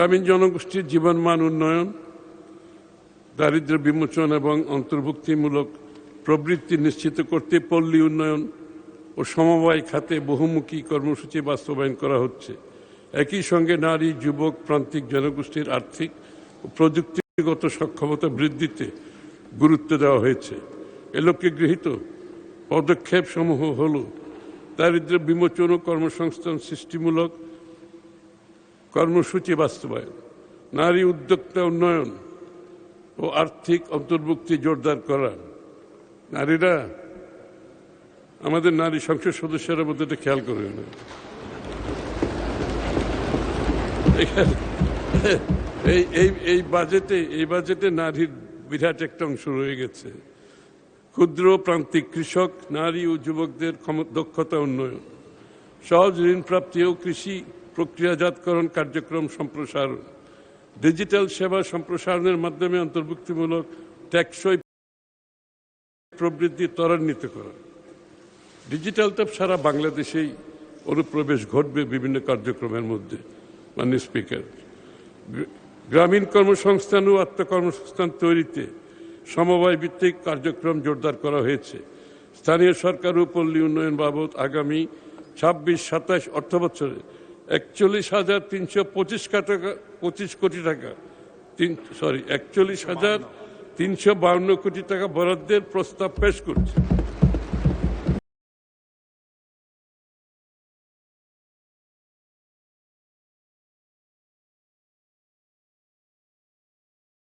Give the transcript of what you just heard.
গ্রামীণ জনগোষ্ঠীর জীবনমান উন্নয়ন, দারিদ্র্য বিমোচন এবং অন্তর্ভুক্তিমূলক প্রবৃত্তি নিশ্চিত করতে পল্লী উন্নয়ন ও সমবায় খাতে বহুমুখী কর্মসূচি বাস্তবায়ন করা হচ্ছে। একই সঙ্গে নারী, যুবক, প্রান্তিক জনগোষ্ঠীর আর্থিক ও প্রযুক্তিগত সক্ষমতা বৃদ্ধিতে গুরুত্ব দেওয়া হয়েছে। এ লক্ষ্যে গৃহীত পদক্ষেপসমূহ হল দারিদ্র্য বিমোচন ও কর্মসংস্থান সৃষ্টিমূলক কর্মসূচি বাস্তবায়ন, নারী উদ্যোক্তা উন্নয়ন ও আর্থিক অন্তর্ভুক্তি জোরদার করা। নারীরা, আমাদের নারী সংসদ সদস্যরা মধ্যে এটা খেয়াল করবে না, এই বাজেটে নারীর বিরাট একটা অংশ রয়ে গেছে। ক্ষুদ্র প্রান্তিক কৃষক, নারী ও যুবকদের দক্ষতা উন্নয়ন, সহজ ঋণ প্রাপ্তি ও কৃষি প্রক্রিয়াজাতকরণ কার্যক্রম সম্প্রসারণ, ডিজিটাল সেবা সম্প্রসারণের মাধ্যমে অন্তর্ভুক্তিমূলক টেকসই প্রবৃদ্ধি ত্বরান্বিত করা। ডিজিটাল তো সারা বাংলাদেশেই অনুপ্রবেশ ঘটবে বিভিন্ন কার্যক্রমের মধ্যে। মাননীয় স্পিকার, গ্রামীণ কর্মসংস্থান ও আত্মকর্মসংস্থান তৈরিতে সমবায় ভিত্তিক কার্যক্রম জোরদার করা হয়েছে। স্থানীয় সরকার ও পল্লী উন্নয়ন বাবদ আগামী ২৬-২৭ অর্থবছরে ৪১,352 কোটি টাকা বরাদ্দের প্রস্তাব পেশ করছে।